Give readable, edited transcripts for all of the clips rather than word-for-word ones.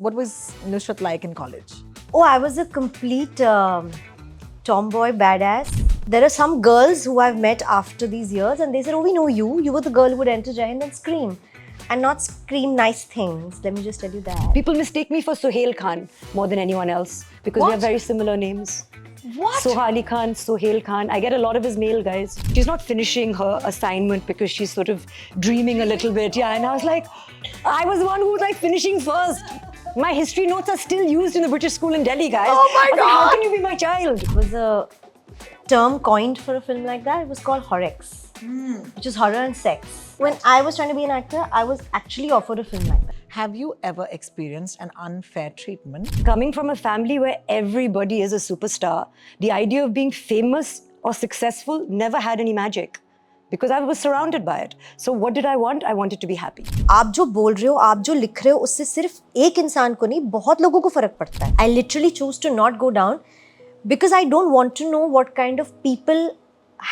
What was Nusrat like in college? Oh, I was a complete tomboy badass. There are some girls who I've met after these years and they said, oh, we know you. You were the girl who would enter Jai Hind and scream. And not scream nice things. Let me just tell you that. People mistake me for Sohail Khan more than anyone else because we have very similar names. What? Sohali Khan, Sohail Khan. I get a lot of his mail, guys. She's not finishing her assignment because she's sort of dreaming a little bit. Yeah, and I was like, I was the one who was like finishing first. My history notes are still used in the British school in Delhi, guys. Oh my I was like, how God. can you be my child? It was a term coined for a film like that. It was called Horrocks, which is horror and sex. When I was trying to be an actor, I was actually offered a film like that. Have you ever experienced an unfair treatment? Coming from a family where everybody is a superstar, the idea of being famous or successful never had any magic because I was surrounded by it. So what did I want? I wanted to be happy. आप जो बोल रहे हो, आप जो लिख रहे हो, उससे सिर्फ एक इंसान को नहीं, बहुत लोगों को फर्क पड़ता है. I literally choose to not go down because I don't want to know what kind of people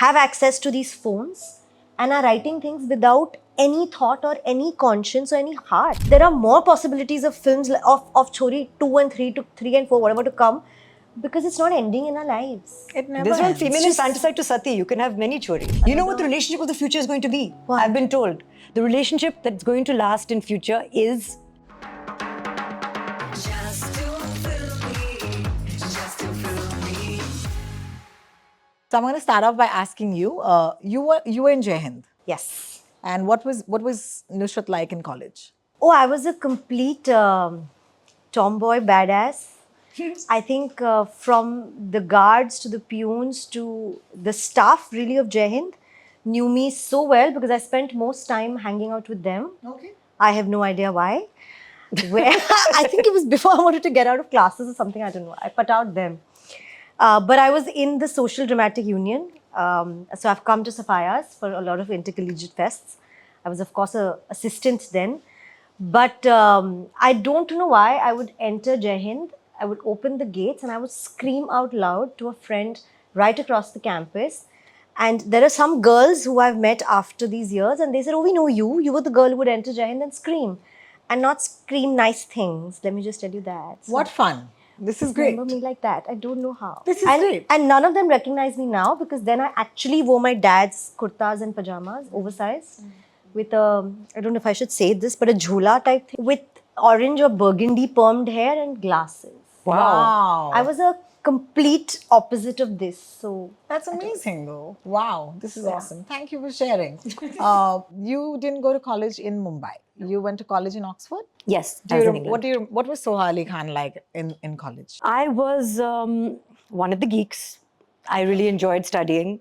have access to these phones and are writing things without any thought or any conscience or any heart. There are more possibilities of films of Chori 2 and 3 to 3 and 4, whatever to come, because it's not ending in our lives. It never This one ends. female infanticide to Sati. You can have many choris. You know what the relationship of the future is going to be? What? I've been told. The relationship that's going to last in future is So I'm going to start off by asking you. You were in Jai Hind, Yes. and what was Nusrat like in college? Oh, I was a complete tomboy badass. I think from the guards to the peons to the staff really of Jai Hind knew me so well because I spent most time hanging out with them. Okay. I have no idea why. Where I think it was before I wanted to get out of classes or something. I don't know. I put out them. But I was in the Social Dramatic Union. So I've come to Safaya's for a lot of intercollegiate fests. I was, of course, an assistant then. But I don't know why I would enter Jai Hind. I would open the gates and I would scream out loud to a friend right across the campus. And there are some girls who I've met after these years and they said, oh, we know you. You were the girl who would enter Jai Hind and scream. And not scream nice things. Let me just tell you that. So What fun! This is great. remember me like that. I don't know how. This is great. And none of them recognize me now because then I actually wore my dad's kurtas and pajamas, oversized, with a, I don't know if I should say this, but a jhula type thing with orange or burgundy permed hair and glasses. Wow. I was a complete opposite of this. So That's amazing, though. Wow, this is awesome. Thank you for sharing. You didn't go to college in Mumbai. You went to college in Oxford. yes. Do as you in rem- England. what was Sohali Khan like in college? I was one of the geeks. I really enjoyed studying.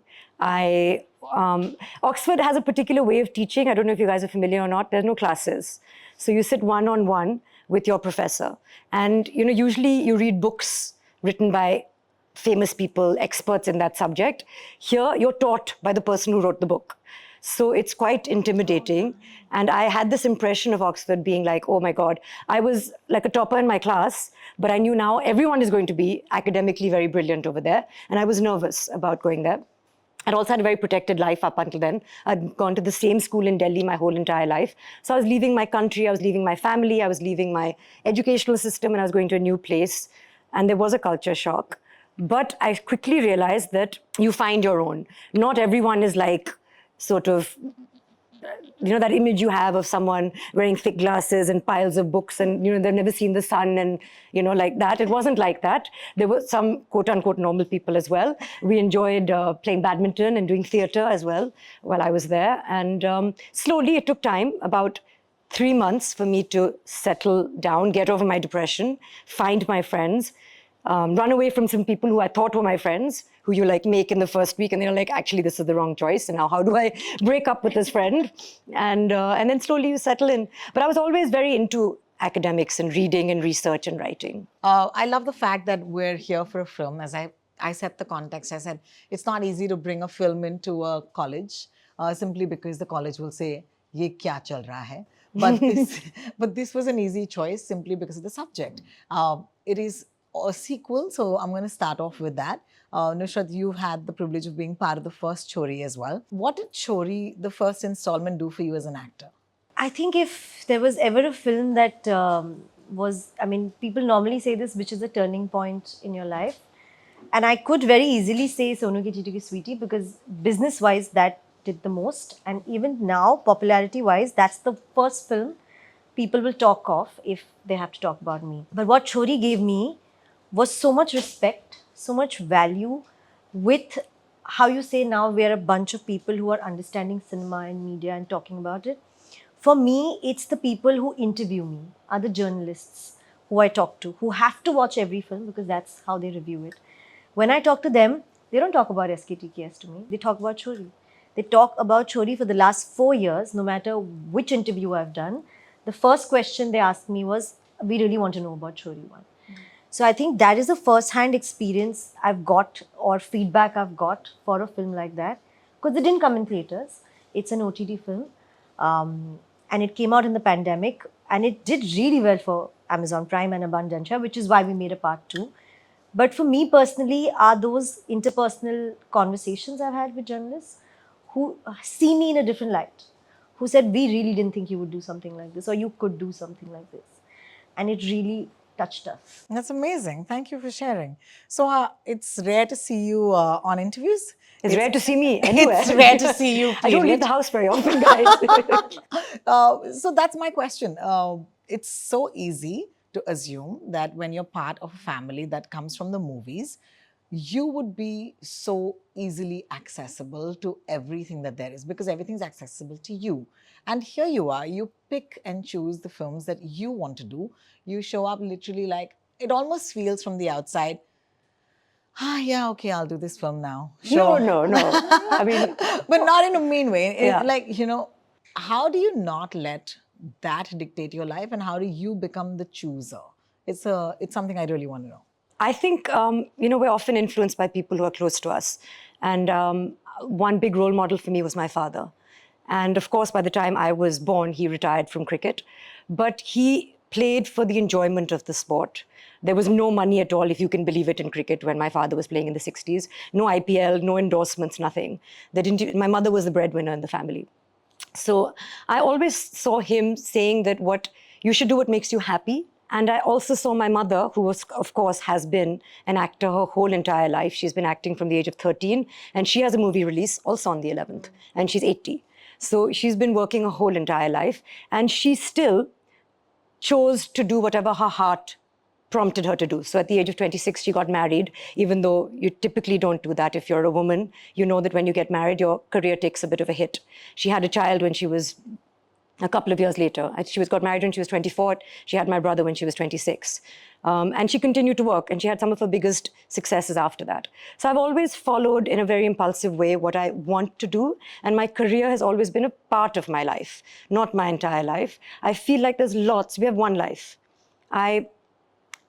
Oxford has a particular way of teaching. I don't know if you guys are familiar or not. There's no classes. So you sit one-on-one with your professor. And, usually you read books written by famous people, experts in that subject. Here, you're taught by the person who wrote the book. So it's quite intimidating. And I had this impression of Oxford being like, oh my God, I was like a topper in my class, but I knew now everyone is going to be academically very brilliant over there. And I was nervous about going there. I'd also had a very protected life up until then. I'd gone to the same school in Delhi my whole entire life. So I was leaving my country, I was leaving my family, I was leaving my educational system, and I was going to a new place. And there was a culture shock. But I quickly realized that you find your own. Not everyone is like sort of, that image you have of someone wearing thick glasses and piles of books and, they've never seen the sun and, like that. It wasn't like that. There were some quote unquote normal people as well. We enjoyed playing badminton and doing theater as well while I was there. And slowly it took time, about 3 months for me to settle down, get over my depression, find my friends, run away from some people who I thought were my friends, who you like make in the first week, and they're like, actually, this is the wrong choice. And now, how do I break up with this friend? And then slowly you settle in. But I was always very into academics and reading and research and writing. I love the fact that we're here for a film. As I set the context, I said it's not easy to bring a film into a college simply because the college will say, "Ye kya chal raha hai?" But this was an easy choice simply because of the subject. It is a sequel, so I'm going to start off with that. Nusrat, you've had the privilege of being part of the first Chori as well. What did Chori, the first installment, do for you as an actor? I think if there was ever a film that was, I mean, people normally say this, which is a turning point in your life. And I could very easily say Sonu Ki Chiti Ki Sweetie because business-wise, that did the most. And even now, popularity-wise, that's the first film people will talk of if they have to talk about me. But what Chori gave me was so much respect, so much value with how you say now we're a bunch of people who are understanding cinema and media and talking about it. For me, it's the people who interview me, are the journalists who I talk to, who have to watch every film because that's how they review it. When I talk to them, they don't talk about SKTKS to me. They talk about Chori. They talk about Chori for the last 4 years, no matter which interview I've done. The first question they asked me was, we really want to know about Chori 1. So I think that is the first-hand experience I've got or feedback I've got for a film like that. Because it didn't come in theatres. It's an OTT film. And it came out in the pandemic. And it did really well for Amazon Prime and Abundantia, which is why we made a part 2. But for me personally, are those interpersonal conversations I've had with journalists who see me in a different light, who said, we really didn't think you would do something like this or you could do something like this. And it really touched us. That's amazing. Thank you for sharing. So it's rare to see you on interviews. It's rare to see me anywhere. It's rare to see you. I don't leave period. the house very often, guys. So that's my question. It's so easy to assume that when you're part of a family that comes from the movies, you would be so easily accessible to everything that there is because everything's accessible to you. And here you are, you pick and choose the films that you want to do. You show up literally like, it almost feels from the outside, yeah, okay, I'll do this film now. Sure. No. I mean, But not in a mean way. Yeah. Like, how do you not let that dictate your life and how do you become the chooser? It's something I really want to know. I think, we're often influenced by people who are close to us. And one big role model for me was my father. And of course, by the time I was born, he retired from cricket. But he played for the enjoyment of the sport. There was no money at all, if you can believe it, in cricket when my father was playing in the 60s. No IPL, no endorsements, nothing. My mother was the breadwinner in the family. So I always saw him saying that you should do what makes you happy. And I also saw my mother, who of course, has been an actor her whole entire life. She's been acting from the age of 13, and she has a movie release also on the 11th, and she's 80. So she's been working her whole entire life, and she still chose to do whatever her heart prompted her to do. So at the age of 26, she got married, even though you typically don't do that. If you're a woman, you know that when you get married, your career takes a bit of a hit. She had a child when she was a couple of years later. She got married when she was 24. She had my brother when she was 26. And she continued to work, and she had some of her biggest successes after that. So I've always followed in a very impulsive way what I want to do, and my career has always been a part of my life, not my entire life. I feel like there's lots. We have one life. I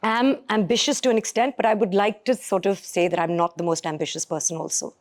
am ambitious to an extent, but I would like to sort of say that I'm not the most ambitious person also.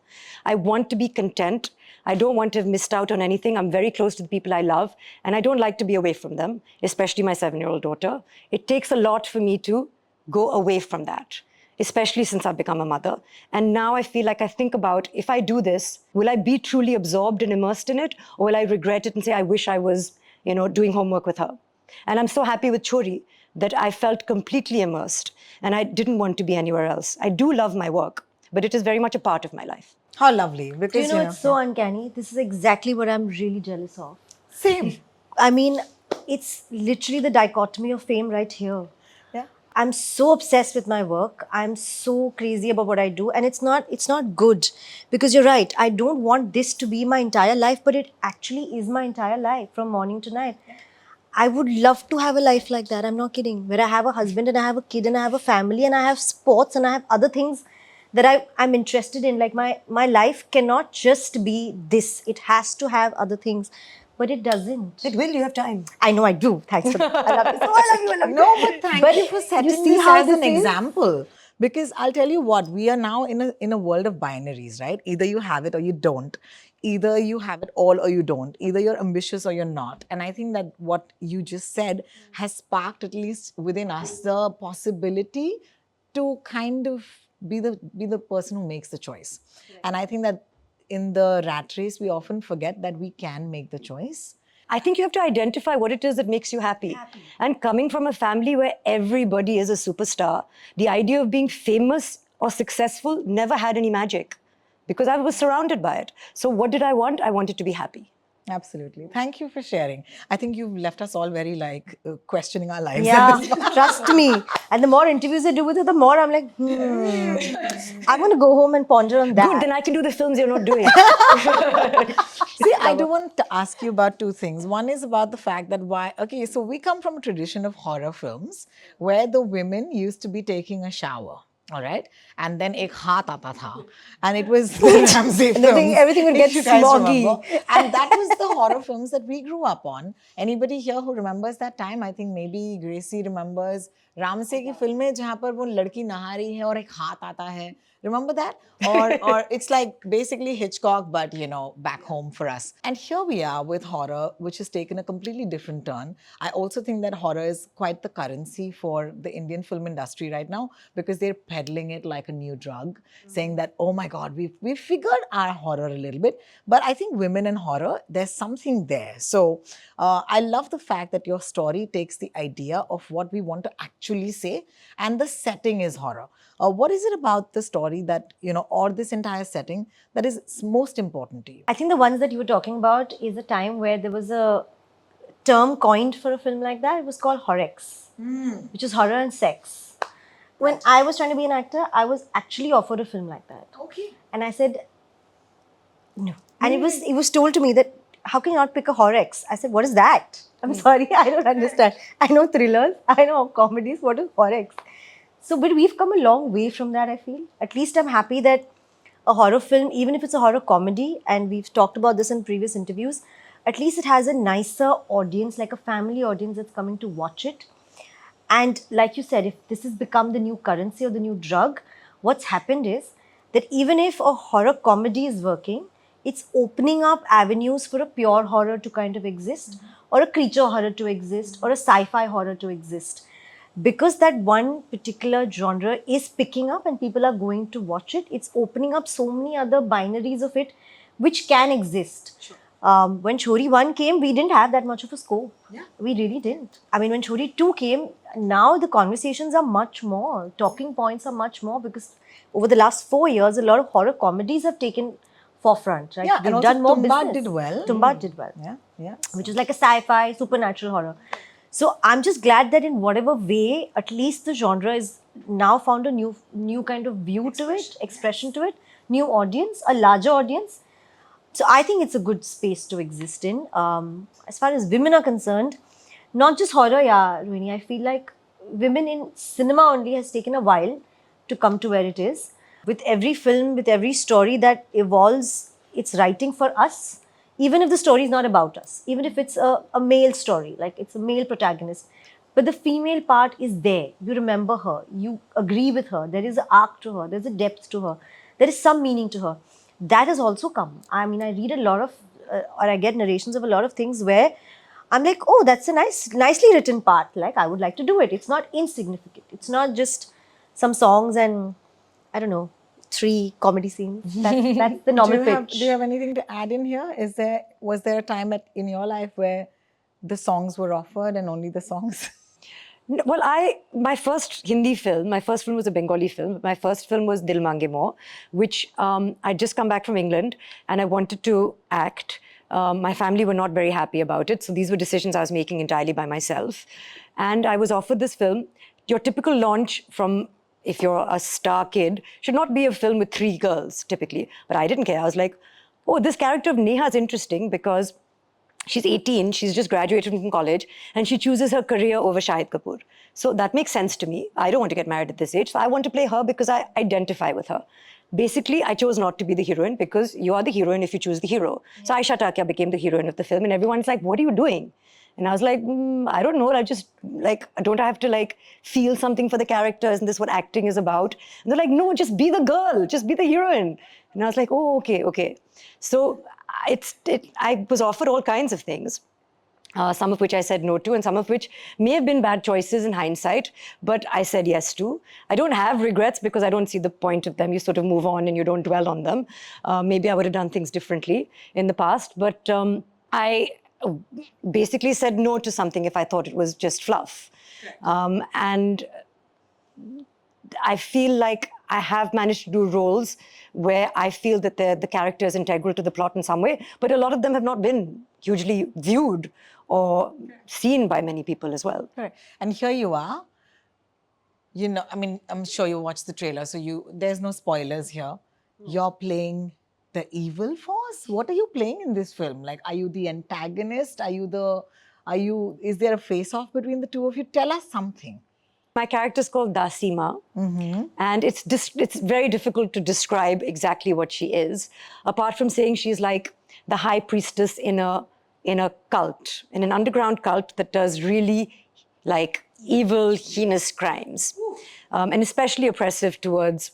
I want to be content. I don't want to have missed out on anything. I'm very close to the people I love, and I don't like to be away from them, especially my 7-year-old daughter. It takes a lot for me to go away from that, especially since I've become a mother. And now I feel like I think about, if I do this, will I be truly absorbed and immersed in it, or will I regret it and say, I wish I was, doing homework with her? And I'm so happy with Chori that I felt completely immersed, and I didn't want to be anywhere else. I do love my work, but it is very much a part of my life. How lovely. Because, Do you know, it's so uncanny. This is exactly what I'm really jealous of. Same. I mean, it's literally the dichotomy of fame right here. Yeah. I'm so obsessed with my work. I'm so crazy about what I do. And it's not good. Because you're right. I don't want this to be my entire life, but it actually is my entire life from morning to night. I would love to have a life like that. I'm not kidding. Where I have a husband and I have a kid and I have a family and I have sports and I have other things that I'm interested in. Like my life cannot just be this. It has to have other things. But it doesn't. It will, you have time. I know I do. Thanks for that. I love you. So I love you. I love you. No, but thank you for setting see this how as an this is? example. Because I'll tell you what, we are now in a world of binaries, right? Either you have it or you don't. Either you have it all or you don't. Either you're ambitious or you're not. And I think that what you just said has sparked, at least within us, the possibility to kind of be the person who makes the choice. Right. And I think that in the rat race, we often forget that we can make the choice. I think you have to identify what it is that makes you happy. And coming from a family where everybody is a superstar, the idea of being famous or successful never had any magic because I was surrounded by it. So what did I want? I wanted to be happy. Absolutely. Thank you for sharing. I think you've left us all very questioning our lives. Yeah, trust me. And the more interviews I do with her, the more I'm like, I'm going to go home and ponder on that. Good, then I can do the films you're not doing. See, I do want to ask you about two things. One is about the fact that okay, so we come from a tradition of horror films where the women used to be taking a shower. All right, and then ek haath aata tha, and it was the Ramsey films. Everything would get if you guys smoggy. remember. And that was the horror films that we grew up on. Anybody here who remembers that time? I think maybe Gracie remembers Ramsay की फिल्में जहाँ पर वो लड़की नहा रही है और एक हाथ आता है. Remember that? Or it's like basically Hitchcock, but you know, back home for us. And here we are with horror, which has taken a completely different turn. I also think that horror is quite the currency for the Indian film industry right now because they're peddling it like a new drug, saying that, oh my God, we've figured our horror a little bit. But I think women in horror, there's something there. So I love the fact that your story takes the idea of what we want to actually say, and the setting is horror. What is it about the story that, you know, or this entire setting that is most important to you? I think the ones that you were talking about is a time where there was a term coined for a film like that. It was called Horrex, which is horror and sex. When I was trying to be an actor, I was actually offered a film like that. Okay. And I said, no. And it was told to me that, how can you not pick a Horrex? I said, what is that? I'm sorry, I don't understand. I know thrillers, I know comedies, what is Horrex? So, but we've come a long way from that, I feel. At least I'm happy that a horror film, even if it's a horror comedy, and we've talked about this in previous interviews, at least it has a nicer audience, like a family audience that's coming to watch it. And like you said, if this has become the new currency or the new drug, what's happened is that even if a horror comedy is working, it's opening up avenues for a pure horror to kind of exist, or a creature horror to exist, or a sci-fi horror to exist. Because that one particular genre is picking up and people are going to watch it, it's opening up so many other binaries of it which can exist. Sure. When Chori 1 came, we didn't have that much of a scope. Yeah. We really didn't. I mean, when Chori 2 came, now the conversations are much more, talking points are much more, because over the last 4 years, a lot of horror comedies have taken forefront, right? Yeah, they've and done more Tumba business. did well. Tumba did well. Yeah, yeah. Which is like a sci-fi, supernatural horror. So I'm just glad that in whatever way, at least the genre is now found a new kind of view to it, expression to it, new audience, a larger audience. So I think it's a good space to exist in. As far as women are concerned, not just horror, yeah, Rohini, I feel like women in cinema only has taken a while to come to where it is. With every film, with every story that evolves, it's writing for us. Even if the story is not about us, even if it's a male story, like it's a male protagonist, but the female part is there. You remember her, you agree with her, there is an arc to her, there's a depth to her, there is some meaning to her. That has also come. I mean, I read a lot of, or I get narrations of a lot of things where I'm like, oh, that's a nicely written part. Like, I would like to do it. It's not insignificant. It's not just some songs and, I don't know, 3 comedy scenes. That's the normal pitch. Do you have anything to add in here? Was there a time in your life where the songs were offered and only the songs? Well, my first Hindi film, my first film was a Bengali film. My first film was Dil Mange More, which I'd just come back from England and I wanted to act. My family were not very happy about it. So these were decisions I was making entirely by myself. And I was offered this film. Your typical launch from, if you're a star kid, should not be a film with 3 girls, typically. But I didn't care. I was like, oh, this character of Neha is interesting because she's 18, she's just graduated from college, and she chooses her career over Shahid Kapoor. So that makes sense to me. I don't want to get married at this age, so I want to play her because I identify with her. Basically, I chose not to be the heroine because you are the heroine if you choose the hero. So Aisha Takya became the heroine of the film, and everyone's like, what are you doing? And I was like, I don't know. I just, like, don't I have to, like, feel something for the characters? And this is what acting is about. And they're like, no, just be the girl. Just be the heroine. And I was like, oh, okay. So I was offered all kinds of things, some of which I said no to, and some of which may have been bad choices in hindsight, but I said yes to. I don't have regrets because I don't see the point of them. You sort of move on and you don't dwell on them. Maybe I would have done things differently in the past, but I basically said no to something if I thought it was just fluff. And I feel like I have managed to do roles where I feel that the character is integral to the plot in some way, but a lot of them have not been hugely viewed or seen by many people as well. Correct. And here you are. You know, I mean, I'm sure you watched the trailer, so there's no spoilers here. You're playing the evil force. What are you playing in this film? Like, are you the antagonist? Is there a face-off between the two of you? Tell us something. My character is called Dasima, and it's very difficult to describe exactly what she is, apart from saying she's like the high priestess in a cult, in an underground cult that does really like evil, heinous crimes, and especially oppressive towards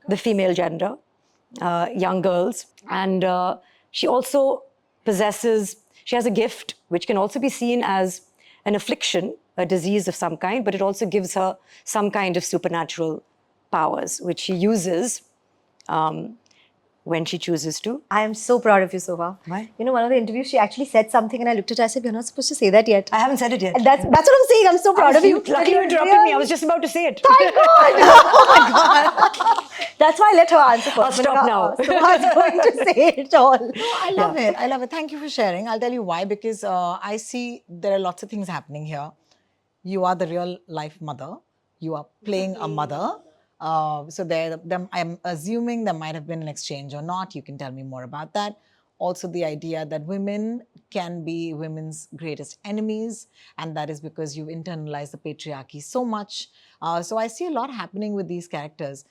the female gender, young girls. And she also she has a gift which can also be seen as an affliction, a disease of some kind, but it also gives her some kind of supernatural powers, which she uses when she chooses to. I am so proud of you, Sobha. Why? You know, one of the interviews, she actually said something and I looked at her, I said, you're not supposed to say that yet. I haven't said it yet. And that's what I'm saying. I'm so proud of you. Lucky you interrupted me. I was just about to say it. Thank God. Oh my God. That's why I let her answer first. I'll stop now. Sobha's going to say it all. No, I love it. I love it. Thank you for sharing. I'll tell you why. Because I see there are lots of things happening here. You are the real life mother. You are playing a mother. So I'm assuming there might have been an exchange or not. You can tell me more about that. Also, the idea that women can be women's greatest enemies, and that is because you've internalized the patriarchy so much. So I see a lot happening with these characters.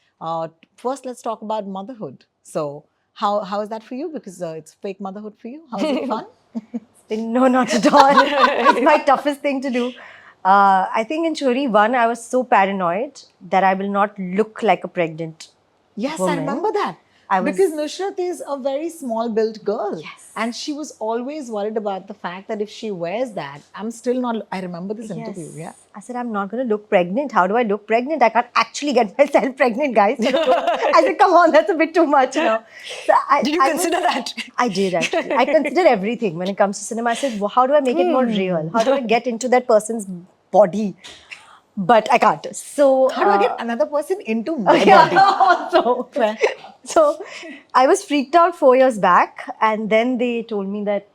First, let's talk about motherhood. So how is that for you? Because it's fake motherhood for you. How is it fun? No, not at all. It's my toughest thing to do. I think in Chori 1, I was so paranoid that I will not look like a pregnant Yes, woman. I remember that. Because Nusrat is a very small built girl. Yes. And she was always worried about the fact that if she wears that, I remember this interview. Yeah. I said, I'm not going to look pregnant. How do I look pregnant? I can't actually get myself pregnant, guys. I said, come on, that's a bit too much, you know. So Did you consider that? I did, actually. I consider everything when it comes to cinema. I said, well, how do I make it more real? How do I get into that person's body? But I can't. So How do I get another person into my body? also. So I was freaked out 4 years back, and then they told me that,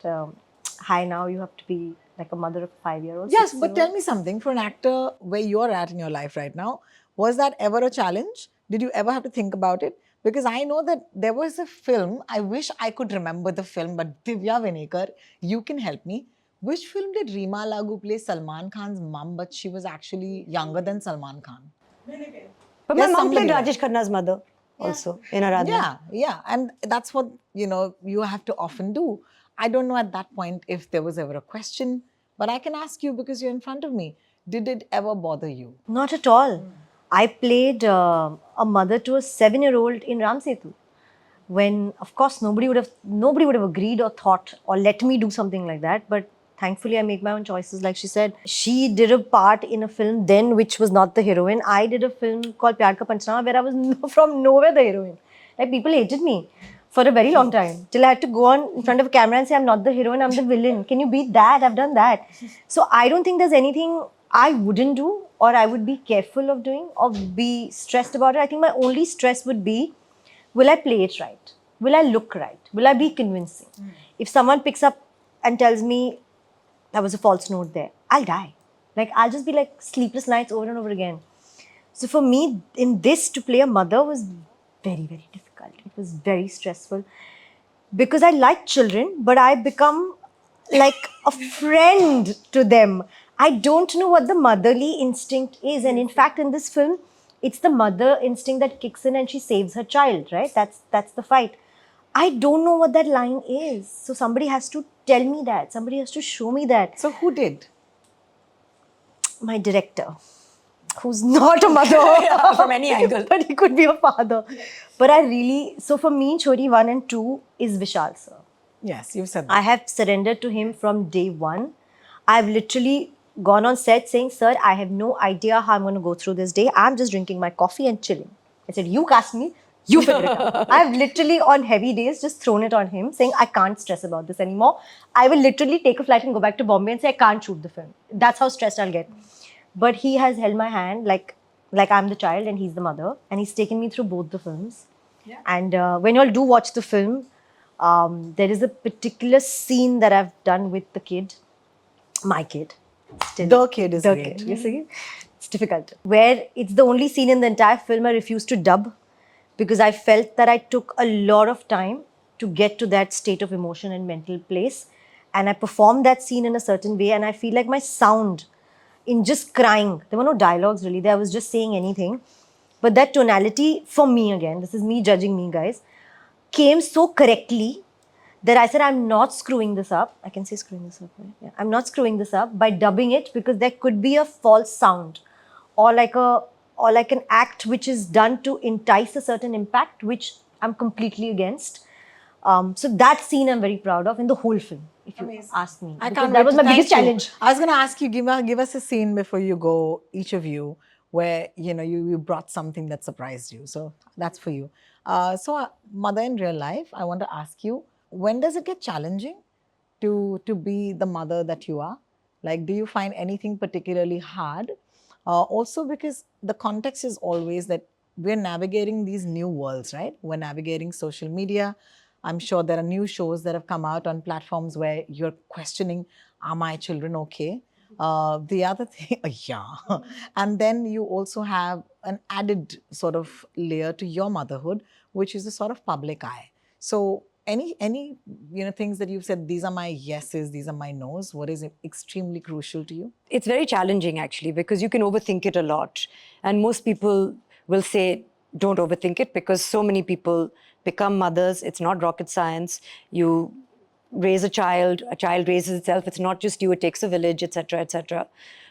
hi, now you have to be like a mother of 5-year-olds. Yes, but tell me something. For an actor where you're at in your life right now, was that ever a challenge? Did you ever have to think about it? Because I know that there was a film, I wish I could remember the film, but Divya Vinekar, you can help me. Which film did Reema Lagoo play Salman Khan's mum, but she was actually younger than Salman Khan? But my Yes, mom played something like Rajesh Khanna's mother also in Aradhana. Yeah. And that's what, you have to often do. I don't know at that point if there was ever a question, but I can ask you because you're in front of me. Did it ever bother you? Not at all. I played a mother to a 7-year-old in Ram Setu. When, of course, nobody would have agreed or thought or let me do something like that. But thankfully, I make my own choices. Like she said, she did a part in a film then which was not the heroine. I did a film called Pyar Ka Panchnama where I was from nowhere the heroine. Like, people hated me for a very long time. Till I had to go on in front of a camera and say, I'm not the heroine, I'm the villain. Can you beat that? I've done that. So I don't think there's anything I wouldn't do or I would be careful of doing or be stressed about it. I think my only stress would be, will I play it right? Will I look right? Will I be convincing? If someone picks up and tells me, that was a false note there, I'll die. Like, I'll just be like sleepless nights over and over again. So for me, in this, to play a mother was very, very difficult. It was very stressful because I like children, but I become like a friend to them. I don't know what the motherly instinct is. And in fact, in this film, it's the mother instinct that kicks in and she saves her child, right? That's the fight. I don't know what that line is. So somebody has to tell me that. Somebody has to show me that. So who did? My director, who's not a mother from any angle. but he could be a father. But so for me, Chori 1 and 2 is Vishal sir. Yes, you've said that. I have surrendered to him from day one. I've literally gone on set saying, sir, I have no idea how I'm going to go through this day. I'm just drinking my coffee and chilling. I said, you cast me, You figure it out. I've literally on heavy days just thrown it on him, saying I can't stress about this anymore. I will literally take a flight and go back to Bombay and say I can't shoot the film. That's how stressed I'll get. But he has held my hand like I'm the child and he's the mother, and he's taken me through both the films. Yeah. And when you all do watch the film, there is a particular scene that I've done with the kid, my kid. Still, The kid is the great. kid. You see, it's difficult. Where it's the only scene in the entire film I refused to dub because I felt that I took a lot of time to get to that state of emotion and mental place, and I performed that scene in a certain way, and I feel like my sound in just crying, there were no dialogues really, I was just saying anything, but that tonality for me, again, this is me judging me guys, came so correctly that I said, I'm not screwing this up. I can say screwing this up, right? Yeah. I'm not screwing this up by dubbing it because there could be a false sound or like an act which is done to entice a certain impact, which I'm completely against. So that scene I'm very proud of in the whole film, if you ask me. I Because can't that wait was to my biggest thank you. challenge. I was going to ask you, give us a scene before you go, each of you, where you brought something that surprised you. So that's for you. Mother in real life, I want to ask you, when does it get challenging to be the mother that you are? Like, do you find anything particularly hard? Also, because the context is always that we're navigating these new worlds, right? We're navigating social media. I'm sure there are new shows that have come out on platforms where you're questioning, are my children okay? The other thing, yeah. And then you also have an added sort of layer to your motherhood, which is the sort of public eye. So any things that you've said, these are my yeses, these are my nos, what is extremely crucial to you? It's very challenging actually because you can overthink it a lot. And most people will say, don't overthink it because so many people become mothers. It's not rocket science. You raise a child raises itself. It's not just you, it takes a village, etc., etc.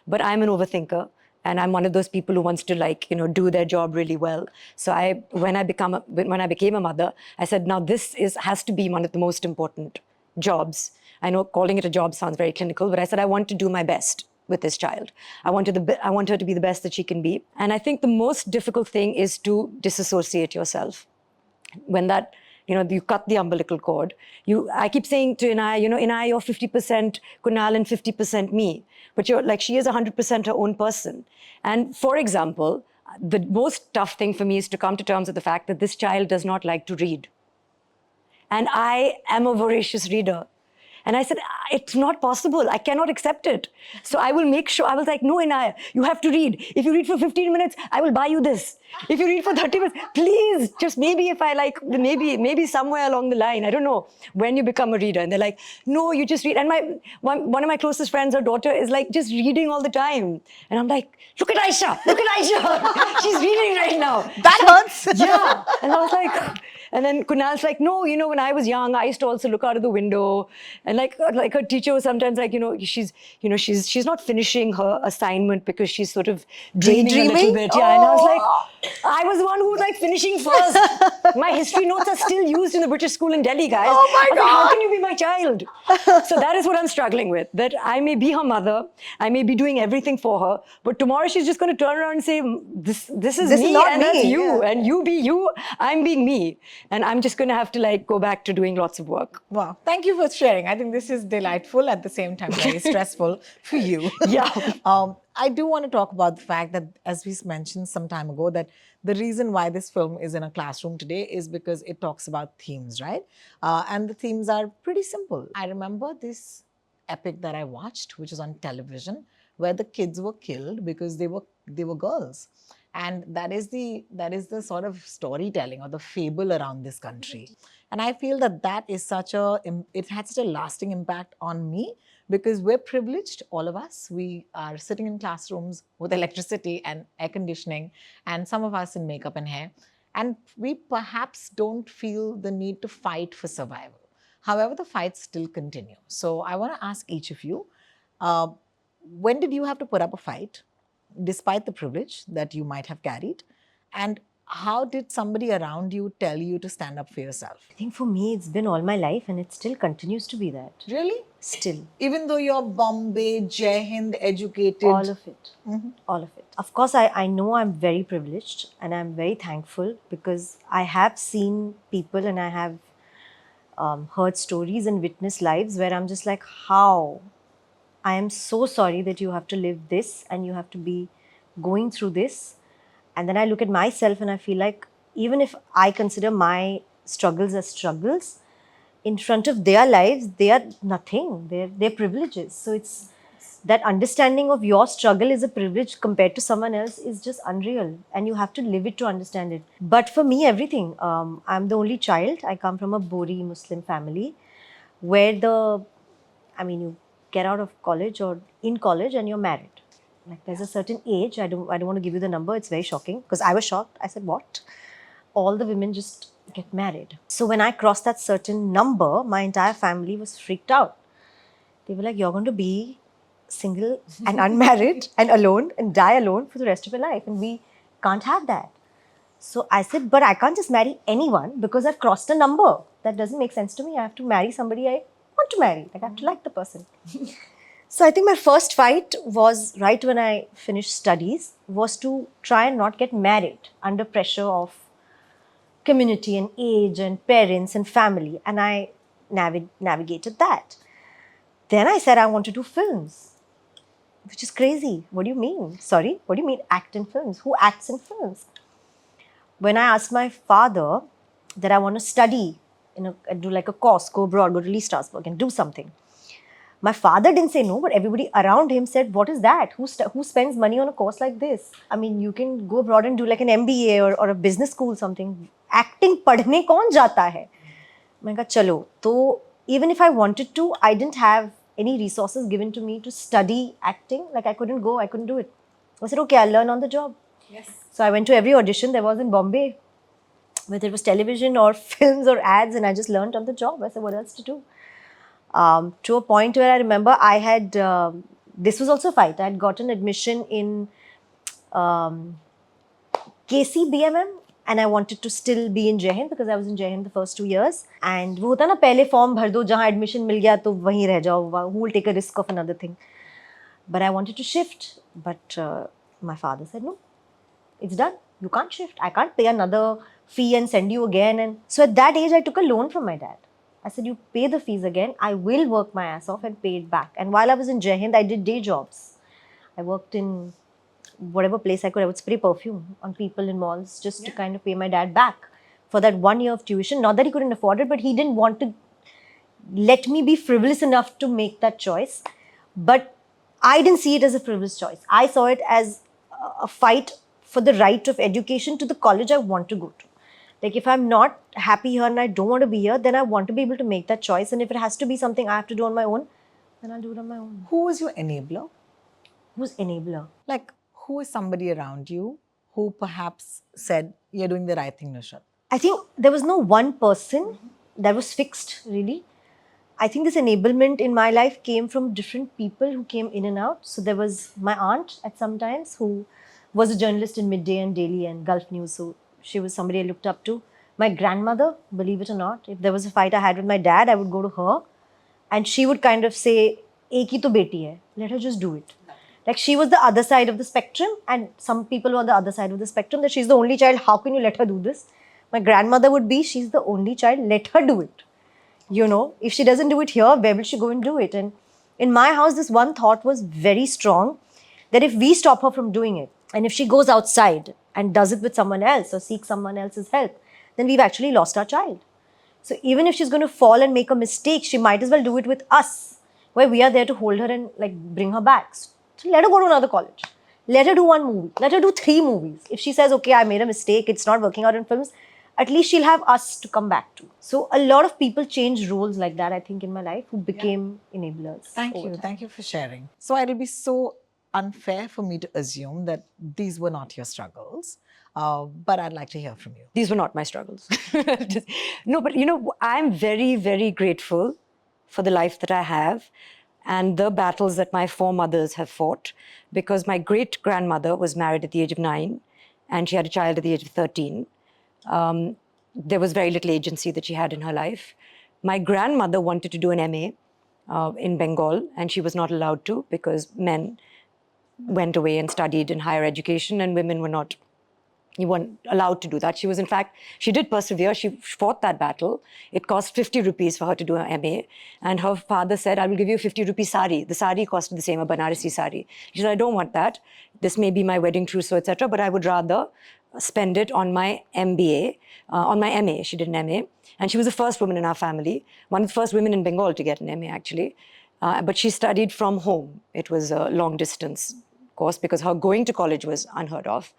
But I'm an overthinker. And I'm one of those people who wants to do their job really well. So when I became a mother, I said, now this has to be one of the most important jobs. I know calling it a job sounds very clinical, but I said, I want to do my best with this child. I want her to be the best that she can be. And I think the most difficult thing is to disassociate yourself. When that, you cut the umbilical cord. I keep saying to Inaya, Inaya, you're 50% Kunal and 50% me. But she is 100% her own person. And for example, the most tough thing for me is to come to terms with the fact that this child does not like to read. And I am a voracious reader. And I said, it's not possible. I cannot accept it. So I will make sure, I was like, no, Inaya, you have to read. If you read for 15 minutes, I will buy you this. If you read for 30 minutes, please, just maybe if I maybe somewhere along the line, I don't know, when you become a reader. And they're like, no, you just read. And one of my closest friends, her daughter, is like just reading all the time. And I'm like, look at Aisha. She's reading right now. That hurts. Yeah. And I was like, and then Kunal's like, no, when I was young, I used to also look out of the window. And like her teacher was sometimes like, she's not finishing her assignment because she's sort of dreaming a little bit. Yeah. And I was like, I was the one who was like finishing first. My history notes are still used in the British school in Delhi, guys. Oh my God. Like, how can you be my child? So that is what I'm struggling with, that I may be her mother. I may be doing everything for her. But tomorrow she's just going to turn around and say, this is me not and me. that's you. Yeah. And you be you, I'm being me. And I'm just going to have to go back to doing lots of work. Wow. Thank you for sharing. I think this is delightful, at the same time very stressful for you. Yeah. I do want to talk about the fact that, as we mentioned some time ago, that the reason why this film is in a classroom today is because it talks about themes, right? And the themes are pretty simple. I remember this epic that I watched, which was on television, where the kids were killed because they were girls. And that is the sort of storytelling or the fable around this country. And I feel that is it had such a lasting impact on me, because we're privileged, all of us. We are sitting in classrooms with electricity and air conditioning, and some of us in makeup and hair. And we perhaps don't feel the need to fight for survival. However, the fights still continue. So I want to ask each of you, when did you have to put up a fight, despite the privilege that you might have carried? And how did somebody around you tell you to stand up for yourself? I think for me, it's been all my life and it still continues to be that. Really? Still. Even though you're Bombay, Jai Hind educated. All of it. All of it. Of course, I know I'm very privileged and I'm very thankful because I have seen people and I have heard stories and witnessed lives where I'm just like, how? I am so sorry that you have to live this and you have to be going through this. And then I look at myself and I feel like even if I consider my struggles as struggles, in front of their lives, they are nothing. They're privileges. So it's that understanding of your struggle is a privilege compared to someone else is just unreal. And you have to live it to understand it. But for me, everything. I'm the only child. I come from a Bori Muslim family where you get out of college or in college and you're married. Like there's a certain age. I don't want to give you the number. It's very shocking because I was shocked. I said, what? All the women just get married. So when I crossed that certain number, my entire family was freaked out. They were like, you're going to be single and unmarried and alone and die alone for the rest of your life. And we can't have that. So I said, but I can't just marry anyone because I've crossed a number. That doesn't make sense to me. I have to marry somebody I want to marry. Like I have to like the person. So I think my first fight was right when I finished studies was to try and not get married under pressure of community and age and parents and family. And I navigated that. Then I said I want to do films, which is crazy. What do you mean? Sorry, what do you mean act in films? Who acts in films? When I asked my father that I want to study, do like a course, go abroad, go to Lee Strasberg and do something. My father didn't say no, but everybody around him said, what is that? Who spends money on a course like this? I mean, you can go abroad and do like an MBA or a business school, something. Acting padhne kaun jata hai? I said, chalo. So even if I wanted to, I didn't have any resources given to me to study acting. Like I couldn't go, I couldn't do it. I said, okay, I'll learn on the job. Yes. So I went to every audition there was in Bombay, whether it was television or films or ads, and I just learned on the job. I said, what else to do? To a point where I remember I had, this was also a fight. I had gotten admission in KCBMM and I wanted to still be in Jai Hind because I was in Jai Hind the first 2 years. And वो होता ना पहले form भर दो जहाँ admission मिल गया तो वहीं रह जाओ. Who will take a risk of another thing? But I wanted to shift. But my father said, no, it's done. You can't shift. I can't pay another fee and send you again. And so at that age, I took a loan from my dad. I said, you pay the fees again. I will work my ass off and pay it back. And while I was in Jai Hind, I did day jobs. I worked in whatever place I could. I would spray perfume on people in malls just to kind of pay my dad back for that 1 year of tuition. Not that he couldn't afford it, but he didn't want to let me be frivolous enough to make that choice. But I didn't see it as a frivolous choice. I saw it as a fight for the right of education to the college I want to go to. Like if I'm not happy here and I don't want to be here, then I want to be able to make that choice. And if it has to be something I have to do on my own, then I'll do it on my own. Who was your enabler? Who's enabler? Like, who is somebody around you who perhaps said, you're doing the right thing, Nusrat? I think there was no one person that was fixed, really. I think this enablement in my life came from different people who came in and out. So there was my aunt at some times who was a journalist in Midday and Daily and Gulf News. So she was somebody I looked up to. My grandmother, believe it or not, if there was a fight I had with my dad, I would go to her and she would kind of say, "Ek hi to beti hai, let her just do it." Like she was the other side of the spectrum and some people were on the other side of the spectrum that she's the only child, how can you let her do this? My grandmother would be, she's the only child, let her do it. You know, if she doesn't do it here, where will she go and do it? And in my house, this one thought was very strong that if we stop her from doing it and if she goes outside and does it with someone else or seeks someone else's help, then we've actually lost our child. So even if she's going to fall and make a mistake, she might as well do it with us, where we are there to hold her and like bring her back. So let her go to another college. Let her do 1 movie. Let her do 3 movies. If she says, okay, I made a mistake, it's not working out in films, at least she'll have us to come back to. So a lot of people changed roles like that, I think, in my life who became enablers. Thank you. Thank you for sharing. So it'll be so unfair for me to assume that these were not your struggles. But I'd like to hear from you. These were not my struggles. No, but you know, I'm very, very grateful for the life that I have and the battles that my foremothers have fought, because my great-grandmother was married at the age of 9 and she had a child at the age of 13. There was very little agency that she had in her life. My grandmother wanted to do an MA in Bengal, and she was not allowed to because men went away and studied in higher education, and women were not. You weren't allowed to do that. She was, in fact, she did persevere. She fought that battle. It cost 50 rupees for her to do an MA. And her father said, I will give you a 50 rupee sari. The sari costed the same, a Banarasi sari. She said, I don't want that. This may be my wedding trousseau, etc. But I would rather spend it on my MBA, on my MA. She did an MA. And she was the first woman in our family, one of the first women in Bengal to get an MA, actually. But she studied from home. It was a long distance course because her going to college was unheard of.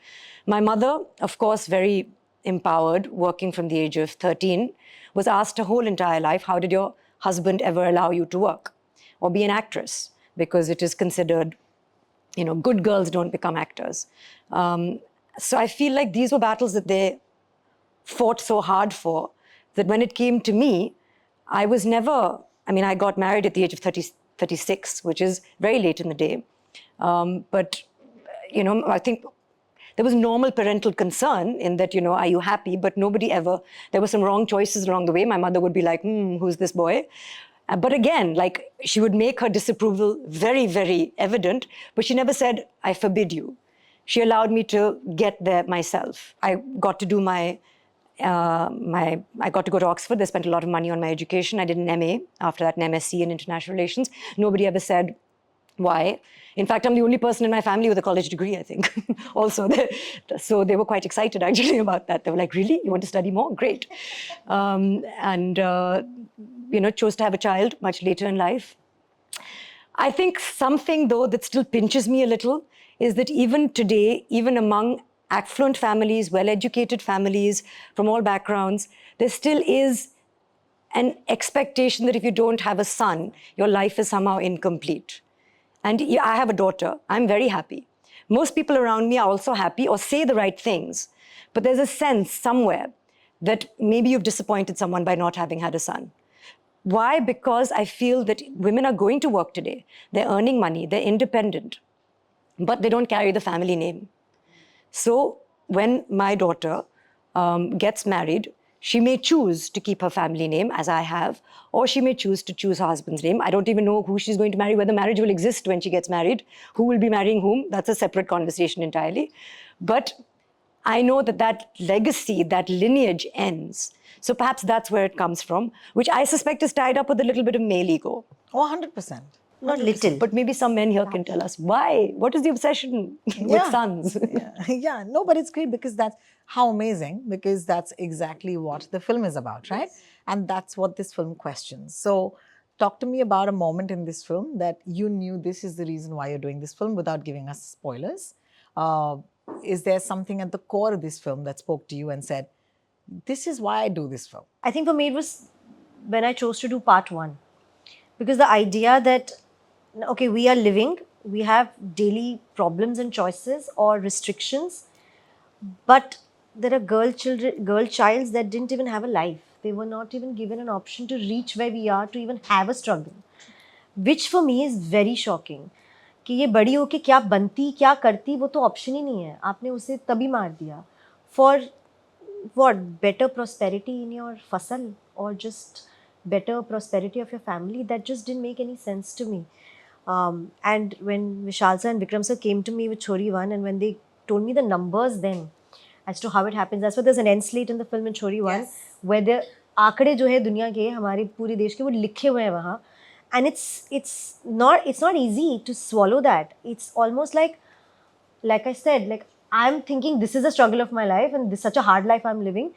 My mother, of course, very empowered, working from the age of 13, was asked her whole entire life, how did your husband ever allow you to work or be an actress? Because it is considered, you know, good girls don't become actors. So I feel like these were battles that they fought so hard for that when it came to me, I was never, I mean, I got married at the age of 36, which is very late in the day. But, you know, I think there was normal parental concern in that, you know, are you happy? But nobody ever, there were some wrong choices along the way. My mother would be like, who's this boy? But again, like, she would make her disapproval very, very evident, but she never said, I forbid you. She allowed me to get there myself. I got to do I got to go to Oxford. They spent a lot of money on my education. I did an MA, after that an MSc in International Relations. Nobody ever said why. In fact, I'm the only person in my family with a college degree, I think. Also, so they were quite excited actually about that. They were like, really? You want to study more? Great. You know, chose to have a child much later in life. I think something, though, that still pinches me a little is that even today, even among affluent families, well-educated families from all backgrounds, there still is an expectation that if you don't have a son, your life is somehow incomplete. And I have a daughter. I'm very happy. Most people around me are also happy or say the right things. But there's a sense somewhere that maybe you've disappointed someone by not having had a son. Why? Because I feel that women are going to work today. They're earning money. They're independent. But they don't carry the family name. So when my daughter gets married, she may choose to keep her family name, as I have, or she may choose to choose her husband's name. I don't even know who she's going to marry, whether marriage will exist when she gets married, who will be marrying whom. That's a separate conversation entirely. But I know that that legacy, that lineage ends. So perhaps that's where it comes from, which I suspect is tied up with a little bit of male ego. Oh, 100%. Not little. But maybe some men here can tell us why. What is the obsession with sons? Yeah, no, but it's great because that's how amazing, because that's exactly what the film is about, right? Yes. And that's what this film questions. So talk to me about a moment in this film that you knew this is the reason why you're doing this film without giving us spoilers. Is there something at the core of this film that spoke to you and said, this is why I do this film? I think for me it was when I chose to do part 1. Because the idea that, okay, we are living, we have daily problems and choices or restrictions, but there are girl childs that didn't even have a life. They were not even given an option to reach where we are, to even have a struggle. Which for me is very shocking. कि ये बड़ी होके क्या बनती, क्या करती, वो तो ऑप्शन ही नहीं है. आपने उसे तभी मार दिया. For what? Better prosperity in your fasal or just better prosperity of your family? That just didn't make any sense to me. And when Vishal sir and Vikram sir came to me with Chori 1 and when they told me the numbers then as to how it happens, that's why there's an end slate in the film in Chori 1 where the आंकड़े जो है दुनिया के हमारे पूरे देश के वो लिखे हुए हैं वहाँ. And it's not easy to swallow that. It's almost like I said, like I'm thinking this is the struggle of my life and this is such a hard life I'm living.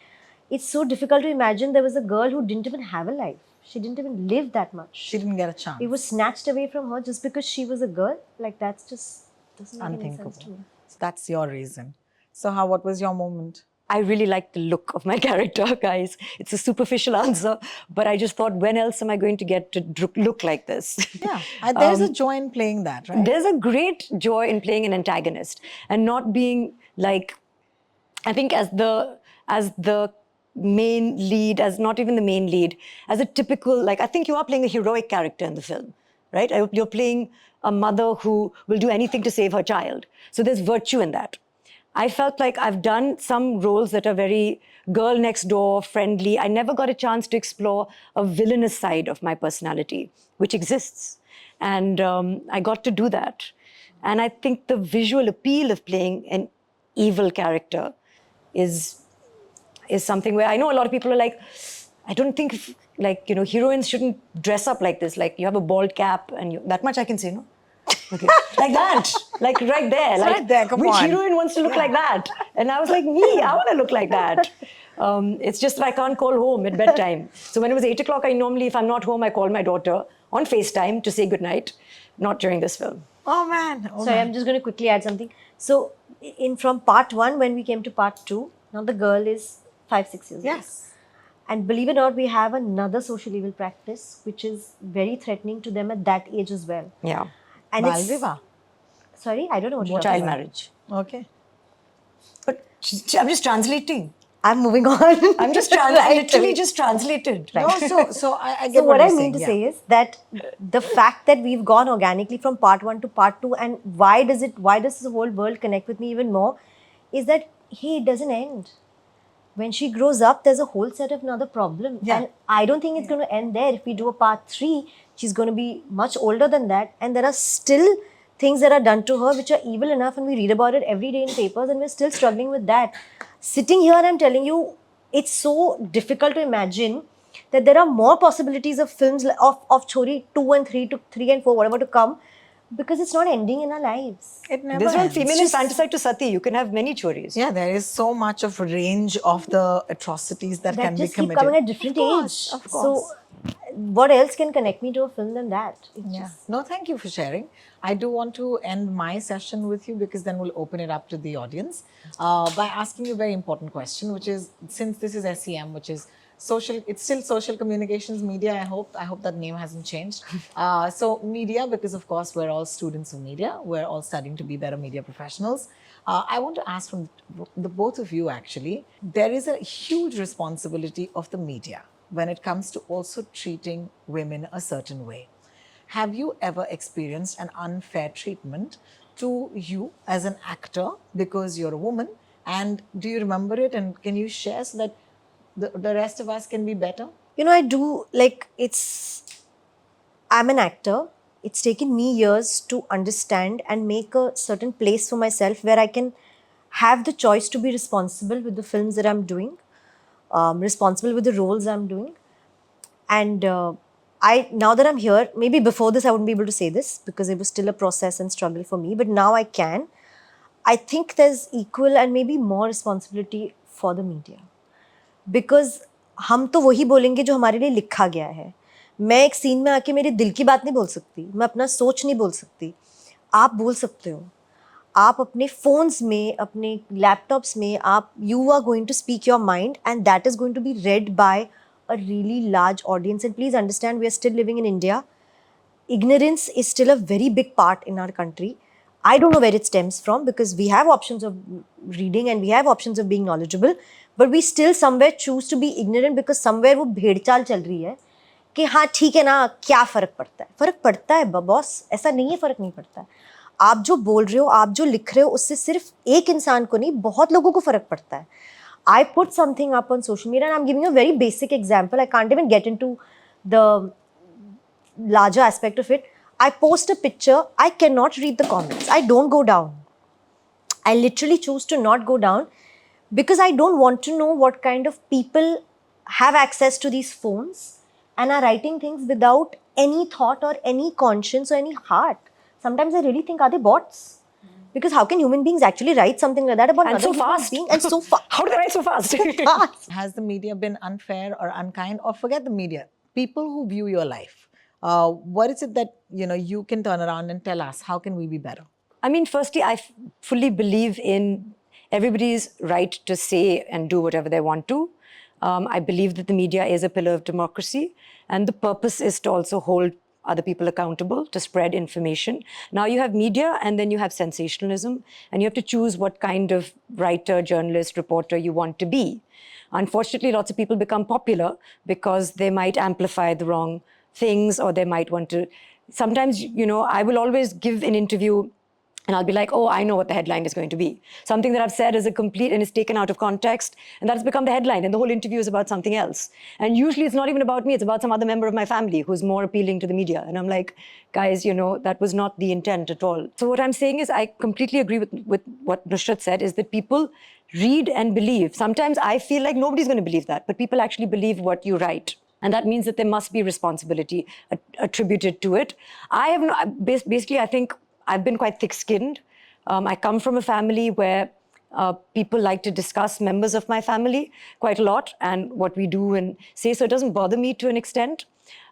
It's so difficult to imagine there was a girl who didn't even have a life. She didn't even live that much. She didn't get a chance. It was snatched away from her just because she was a girl. Like that's just doesn't make any sense to me. So that's your reason. So what was your moment? I really like the look of my character, guys. It's a superficial answer, but I just thought, when else am I going to get to look like this? Yeah, there's a joy in playing that, right? There's a great joy in playing an antagonist and not being like, I think as the main lead, as not even the main lead, as a typical, like, I think you are playing a heroic character in the film, right? You're playing a mother who will do anything to save her child. So there's virtue in that. I felt like I've done some roles that are very girl next door, friendly. I never got a chance to explore a villainous side of my personality, which exists. And I got to do that. And I think the visual appeal of playing an evil character is something where I know a lot of people are like, I don't think heroines shouldn't dress up like this. Like you have a bald cap and that much I can say, no? Okay. Like that, like right there. It's like, right there, come which on. heroine wants to look like that? And I was like, me, I want to look like that. It's just that I can't call home at bedtime. So when it was 8 o'clock, I normally, if I'm not home, I call my daughter on FaceTime to say goodnight, not during this film. Oh man. Oh, Sorry, man. I'm just going to quickly add something. So, from part 1, when we came to part 2, now the girl is 5-6 years old. Yes. And believe it or not, we have another social evil practice which is very threatening to them at that age as well. Yeah. And Bal Vivaah. Sorry, I don't know what you're Child talking about. marriage. Okay. But I'm just translating. I'm moving on. I'm just Right. literally just translated. No, so I get So what you're I mean saying, to yeah. say is that the fact that we've gone organically from part 1 to part 2, and why does this whole world connect with me even more, is that it doesn't end. When she grows up, there's a whole set of another problem. Yeah. And I don't think it's going to end there. If we do a part 3, she's going to be much older than that. And there are still things that are done to her which are evil enough, and we read about it every day in papers, and we're still struggling with that. Sitting here, I'm telling you, it's so difficult to imagine that there are more possibilities of films of Chori 2 and 3 to 3 and 4, whatever to come, because it's not ending in our lives. It never There's no ends. female infanticide to sati. You can have many choris. Yeah, there is so much of range of the atrocities that can That be just keep committed. coming at different course, age. of course. So, what else can connect me to a film than that? It's Yeah. just- No, thank you for sharing. I do want to end my session with you because then we'll open it up to the audience by asking you a very important question, which is, since this is SEM, which is social, it's still social communications media. I hope that name hasn't changed. So media, because of course we're all students of media. We're all studying to be better media professionals. I want to ask from the both of you actually, there is a huge responsibility of the media when it comes to also treating women a certain way. Have you ever experienced an unfair treatment to you as an actor because you're a woman? And do you remember it? And can you share so that the rest of us can be better? I do, like, I'm an actor. It's taken me years to understand and make a certain place for myself where I can have the choice to be responsible with the films that I'm doing, responsible with the roles I'm doing. And now that I'm here, maybe before this I wouldn't be able to say this because it was still a process and struggle for me, but now I can. I think there's equal and maybe more responsibility for the media. Because हम तो वही बोलेंगे जो हमारे लिए लिखा गया है. मैं एक सीन में आके मेरे दिल की बात नहीं बोल सकती, मैं अपना सोच नहीं बोल सकती. आप बोल सकते हो. आप अपने फ़ोन्स में, अपने लैपटॉप्स में, आप you are going to speak your mind and that is going to be read by a really large audience. And please understand, we are still living in India. Ignorance is still a very big part in our country. I don't know where it stems from because we have options of reading and we have options of being knowledgeable, but we still somewhere choose to be ignorant because somewhere वो भेड़चाल चल रही है कि हाँ ठीक है ना, क्या फ़र्क पड़ता है. फ़र्क पड़ता है बॉस, ऐसा नहीं है फ़र्क नहीं पड़ता है. आप जो बोल रहे हो, आप जो लिख रहे हो, उससे सिर्फ एक इंसान को नहीं, बहुत लोगों को फ़र्क पड़ता है. I put something up on social media and I'm giving you a very basic example. I can't even get into the larger aspect of it. I post a picture, I cannot read the comments. I don't go down. I literally choose to not go down because I don't want to know what kind of people have access to these phones and are writing things without any thought or any conscience or any heart. Sometimes I really think, are they bots? Because how can human beings actually write something like that about And another so human fast. being? And so fast. How do they write so fast? fast. Has the media been unfair or unkind, or forget the media, people who view your life? What is it that you can turn around and tell us? How can we be better? I mean, firstly, I fully believe in everybody's right to say and do whatever they want to. I believe that the media is a pillar of democracy, and the purpose is to also hold other people accountable, to spread information. Now you have media and then you have sensationalism, and you have to choose what kind of writer, journalist, reporter you want to be. Unfortunately, lots of people become popular because they might amplify the wrong things, or they might want to. Sometimes, I will always give an interview And I'll be like, oh, I know what the headline is going to be. Something that I've said is a complete and is taken out of context, and that's become the headline, and the whole interview is about something else. And usually it's not even about me, it's about some other member of my family who's more appealing to the media. And I'm like, guys, that was not the intent at all. So what I'm saying is I completely agree with what Nusrat said, is that people read and believe. Sometimes I feel like nobody's going to believe that, but people actually believe what you write. And that means that there must be responsibility attributed to it. Basically, I think I've been quite thick-skinned. I come from a family where people like to discuss members of my family quite a lot and what we do and say, so it doesn't bother me to an extent.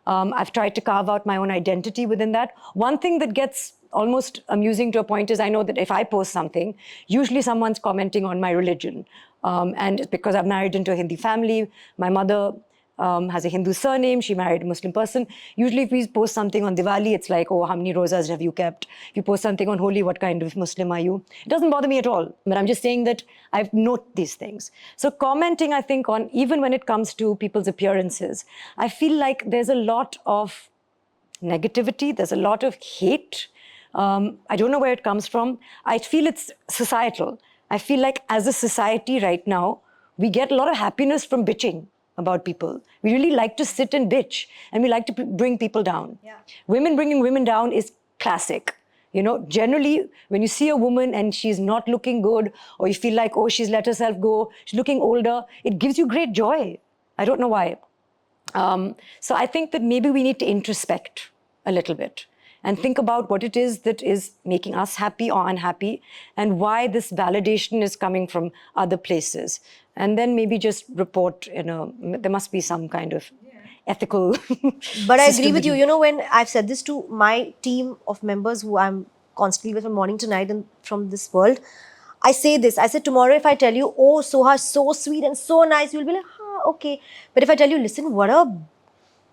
I've tried to carve out my own identity within that. One thing that gets almost amusing to a point is I know that if I post something, usually someone's commenting on my religion. And it's because I'm married into a Hindi family. My mother has a Hindu surname. She married a Muslim person. Usually if we post something on Diwali, it's like, oh, how many rozas have you kept? If you post something on Holi, what kind of Muslim are you? It doesn't bother me at all. But I'm just saying that I've noted these things. So commenting, I think, on even when it comes to people's appearances, I feel like there's a lot of negativity. There's a lot of hate. I don't know where it comes from. I feel it's societal. I feel like as a society right now, we get a lot of happiness from bitching about people. We really like to sit and bitch, and we like to bring people down. Yeah. Women bringing women down is classic. Generally, when you see a woman and she's not looking good, or you feel like, oh, she's let herself go, she's looking older, it gives you great joy. I don't know why. So I think that maybe we need to introspect a little bit and think about what it is that is making us happy or unhappy, and why this validation is coming from other places. And then maybe just report, there must be some kind of ethical But I system agree with that you. When I've said this to my team of members who I'm constantly with from morning to night and from this world, I say this. I said, tomorrow if I tell you, oh, Soha, so sweet and so nice, you'll be like, okay. But if I tell you, listen, what a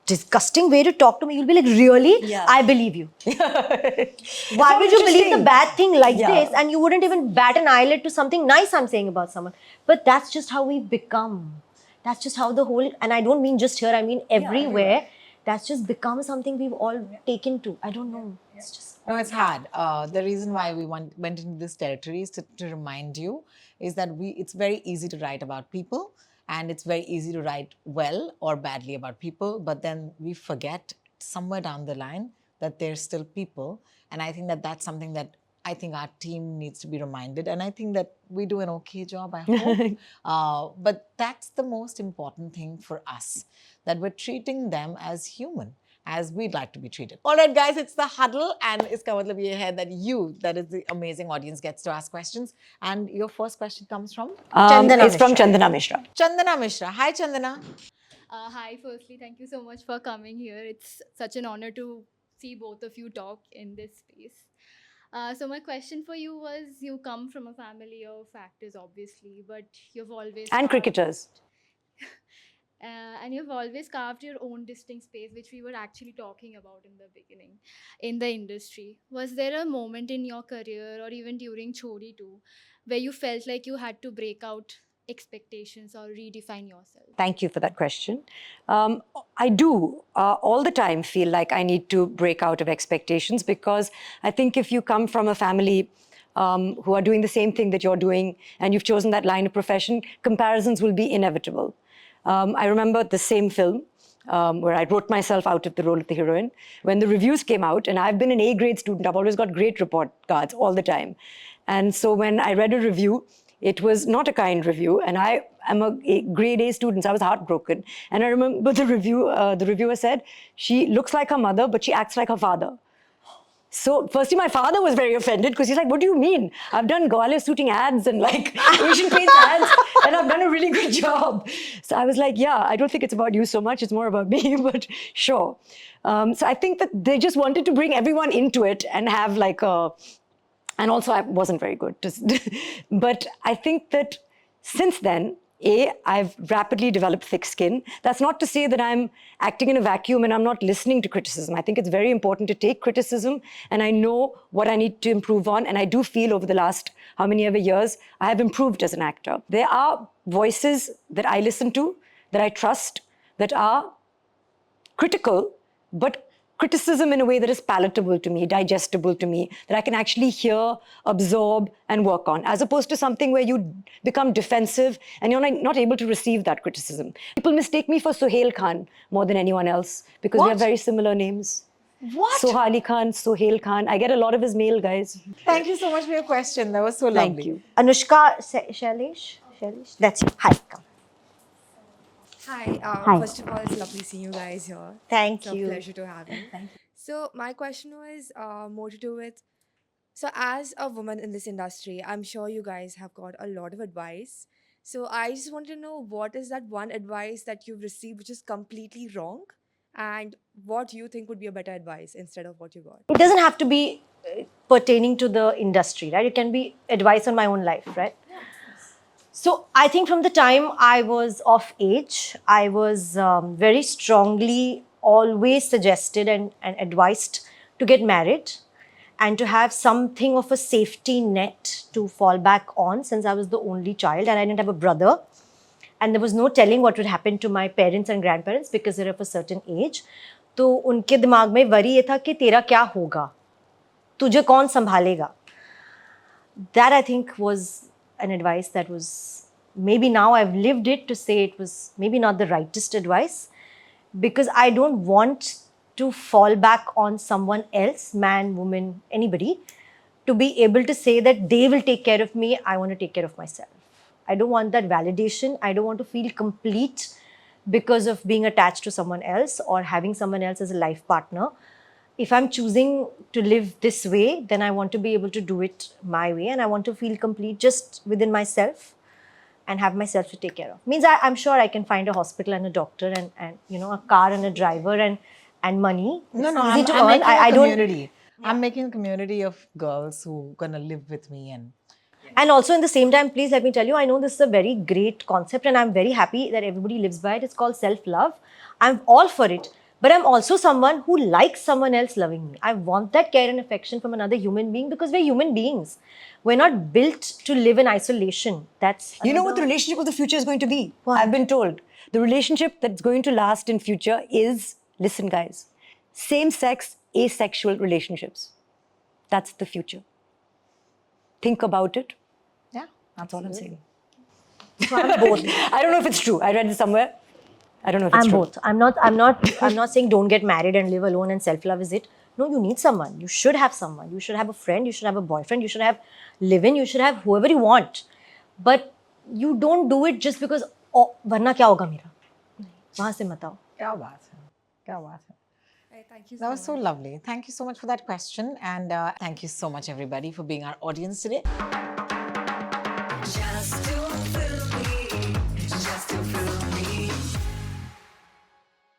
disgusting way to talk to me, you'll be like, really? Yeah. I believe you. Why would you believe the bad thing like this, and you wouldn't even bat an eyelid to something nice I'm saying about someone? But that's just how we've become. That's just how the whole, and I don't mean just here, I mean everywhere. That's just become something we've all taken to. I don't know. It's just... No, it's hard. The reason why we went into this territory is to remind you is that it's very easy to write about people, and it's very easy to write well or badly about people, but then we forget somewhere down the line that they're still people. And I think that that's something that I think our team needs to be reminded. And I think that we do an okay job, I hope. But that's the most important thing for us, that we're treating them as human, as we'd like to be treated. All right, guys, it's the huddle, and iska matlab ye hai that that is the amazing audience, gets to ask questions. And your first question comes from? It's from Chandana Mishra. Chandana Mishra. Hi, Chandana. Hi, firstly, thank you so much for coming here. It's such an honor to see both of you talk in this space. So my question for you was, you come from a family of actors, obviously, but you've always... And cricketers. And you've always carved your own distinct space, which we were actually talking about in the beginning, in the industry. Was there a moment in your career, or even during Chhodi 2, where you felt like you had to break out expectations or redefine yourself? Thank you for that question. I do all the time feel like I need to break out of expectations, because I think if you come from a family who are doing the same thing that you're doing, and you've chosen that line of profession, comparisons will be inevitable. I remember the same film where I wrote myself out of the role of the heroine. When the reviews came out, and I've been an A-grade student, I've always got great report cards all the time. And so when I read a review, it was not a kind review, and I am a grade A student, so I was heartbroken. And I remember the reviewer said, she looks like her mother, but she acts like her father. So firstly, my father was very offended, because he's like, what do you mean? I've done Gwalior suiting ads and like Asian Paints ads, and I've done a really good job. So I was like, yeah, I don't think it's about you so much, it's more about me, but sure. So I think that they just wanted to bring everyone into it and have like a... And also, I wasn't very good. But I think that since then, I've rapidly developed thick skin. That's not to say that I'm acting in a vacuum and I'm not listening to criticism. I think it's very important to take criticism, and I know what I need to improve on. And I do feel over the last how many ever years, I have improved as an actor. There are voices that I listen to, that I trust, that are critical, but criticism in a way that is palatable to me, digestible to me, that I can actually hear, absorb, and work on, as opposed to something where you become defensive and you're not able to receive that criticism. People mistake me for Sohail Khan more than anyone else because we What? have very similar names. What? Sohali Khan, Sohail Khan. I get a lot of his mail, guys. Thank you so much for your question. That was so Thank lovely. you. Anushka Shailesh? Shailesh? That's you. Hi. Come. Hi. Hi. First of all, it's lovely seeing you guys here. Thank It's you. a pleasure to have you. So my question was more to do with, so as a woman in this industry, I'm sure you guys have got a lot of advice. So I just want to know, what is that one advice that you've received which is completely wrong, and what you think would be a better advice instead of what you got? It doesn't have to be pertaining to the industry, right? It can be advice on my own life, right? So I think from the time I was of age, I was very strongly always suggested and advised to get married and to have something of a safety net to fall back on, since I was the only child and I didn't have a brother. And there was no telling what would happen to my parents and grandparents because they're of a certain age. तो उनके दिमाग में worry ये था कि तेरा क्या होगा, तुझे कौन संभालेगा. That I think was an advice that was, maybe now I've lived it to say it was maybe not the rightest advice, because I don't want to fall back on someone else, man, woman, anybody, to be able to say that they will take care of me. I want to take care of myself. I don't want that validation. I don't want to feel complete because of being attached to someone else or having someone else as a life partner. If I'm choosing to live this way, then I want to be able to do it my way, and I want to feel complete just within myself and have myself to take care of. Means I'm sure I can find a hospital and a doctor and you know, a car and a driver and money. No, It's no, easy I'm, to I'm earn. making a I don't. community. I'm making a community of girls who gonna live with me And also in the same time, please let me tell you, I know this is a very great concept and I'm very happy that everybody lives by it. It's called self-love. I'm all for it. But I'm also someone who likes someone else loving me. I want that care and affection from another human being because we're human beings. We're not built to live in isolation. That's You know what the relationship of the future is going to be? What? I've been told. The relationship that's going to last in future is, listen guys, same-sex, asexual relationships. That's the future. Think about it. Yeah, That's all I'm saying. So I'm both. I don't know if it's true. I read it somewhere. I don't know if it's I'm true. both. I'm not saying don't get married and live alone and self-love is it. No, you need someone. You should have someone. You should have a friend. You should have a boyfriend. You should have live-in. You should have whoever you want. But you don't do it just because, oh, वरना क्या होगा मेरा? वहाँ से मत आओ. क्या बात है, क्या बात है. Thank you so That was much. so lovely. Thank you so much for that question, and thank you so much everybody for being our audience today.